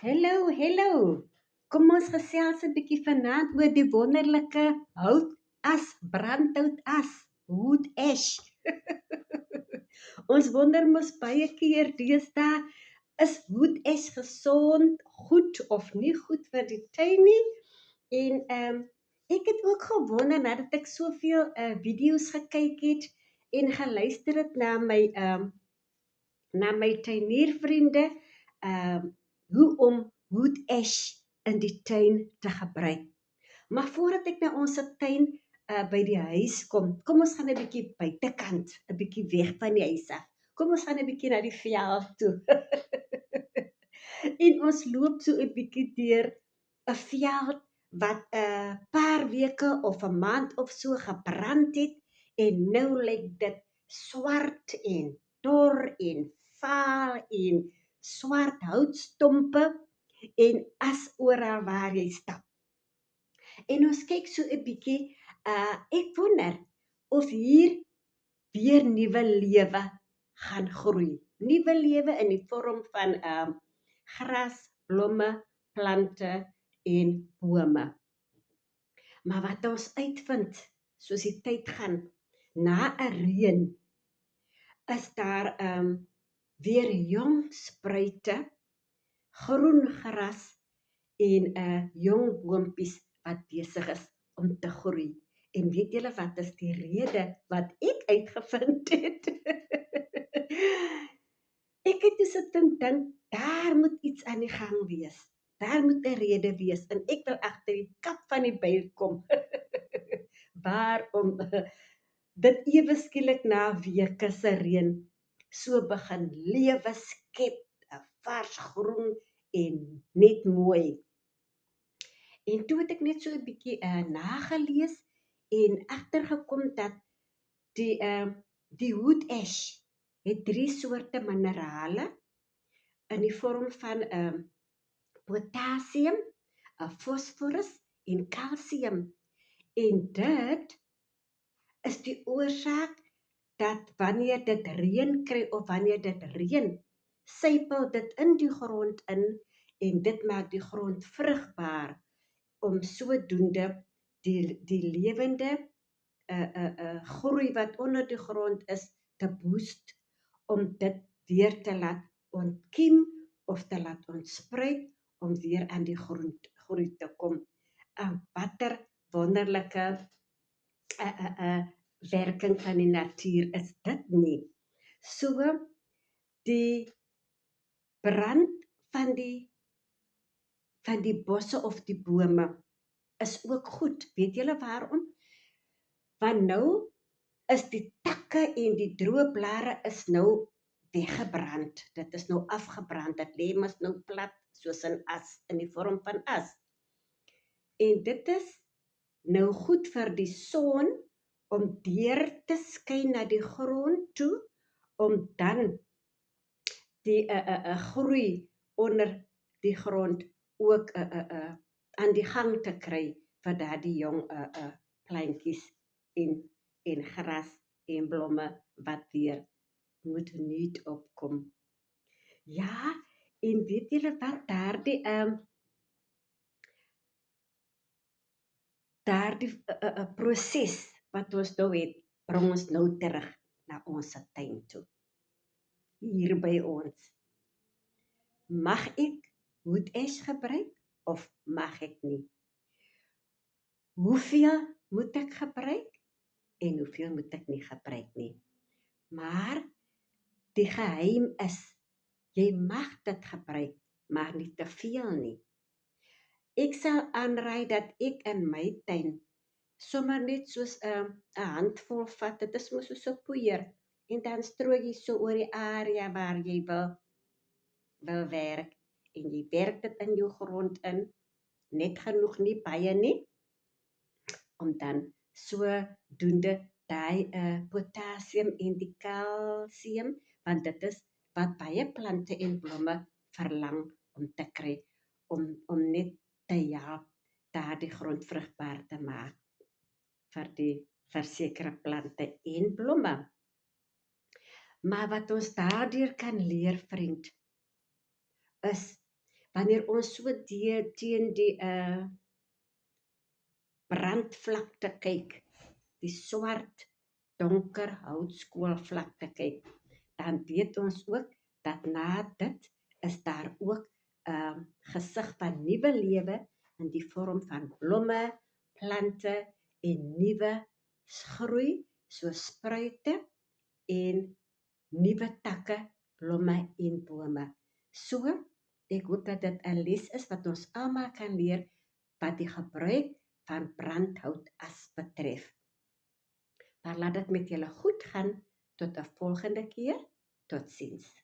Hallo. Kom ons gesels 'n bietjie vanaand oor die wonderlike houtas, brandhoutas, wood ash. Ons wonder mos baie keer deesdae, is wood ash gesond, goed of nie goed vir die tuin nie? En ek het ook gewonder nadat ek soveel video's gekyk het en geluister het na my tuiniervriende, hoe om wood ash in die tuin te gebruik. Maar voordat ek na ons tuin by die huis kom ons gaan 'n bietjie buitekant, 'n bietjie weg van die huis af. Kom ons gaan 'n bietjie na die veld toe. En ons loop so 'n bietjie deur 'n veld wat 'n paar weke of 'n maand of so gebrand het en nou lyk dit swart en dor en vaal en swart houtstompe en as oral waar jy stap. En ons kyk so 'n bietjie, ek wonder of hier weer nuwe lewe gaan groei. Nuwe lewe in die vorm van gras, blomme, plante en bome. Maar wat ons uitvind, soos die tyd gaan, na 'n reën, is daar weer jong spruite, groen gras en jong boontjies wat besig is om te groei. En weet julle wat is die rede wat ek uitgevind het? Ek het gesit en dink, daar moet iets aan die gang wees. Daar moet 'n rede wees en ek wil agter die kap van die byl kom. Waarom dit ewe skielik na weke se reën so begin lewe skep, 'n vars groen en net mooi. En toe het ek net so 'n bietjie nagelees en agtergekom dat die wood ash het 3 soorte minerale in die vorm van potassium, fosforus en kalsium. En dit is die oorsaak dat wanneer dit reën kry of wanneer dit reën, sypel dit in die grond in en dit maak die grond vrugbaar om sodoende die lewende groei wat onder die grond is te boost, om dit weer te laat ontkiem of te laat ontspruit om weer aan die groei te kom. Watter wonderlike werking van die natuur is dit nie? So die brand van die bosse of die bome is ook goed. Weet julle waarom? Want nou is die takke en die droë blare is nou weggebrand. Dit is nou afgebrand. Dit lê mos nou plat soos in as, in die vorm van as. En dit is nou goed vir die son om deur te skyn na die grond toe, om dan die groei onder die grond ook aan die gang te kry vir daardie jong plantjies en gras en blomme wat weer moet nuut opkom. Ja, en weet julle wat daardie proses wat ons nou het, bring ons nou terug na ons tuin toe. Hier by ons. Mag ek wood ash gebruik of mag ek nie? Hoeveel moet ek gebruik en hoeveel moet ek nie gebruik nie? Maar die geheim is, jy mag dit gebruik, maar nie te veel nie. Ek sal aanraai dat ek in my tuin sommer net soos 'n handvol vat, dit is mos so 'n poeier, en dan strooi jy so oor die area waar jy wil werk, en jy werk dit in jou grond in, net genoeg, nie baie nie, om dan sodoende daai potassium en die kalsium, want dit is wat baie plante en blomme verlang om te kry, om net te help daardie grond vrugbaar te maak vir sekere plante en blomme. Maar wat ons daardeur kan leer, vriend, is wanneer ons so teen die brandvlakte kyk, die swart, donker houtskoolvlakte kyk, dan weet ons ook dat na dit is daar ook gesig van nuwe lewe in die vorm van blomme, plante en nuwe groei, soos spruite en nuwe takke, blomme en bome. So, ek hoop dat dit 'n les is wat ons almal kan leer wat die gebruik van brandhoutas betref. Maar laat dit met julle goed gaan tot 'n volgende keer. Totsiens.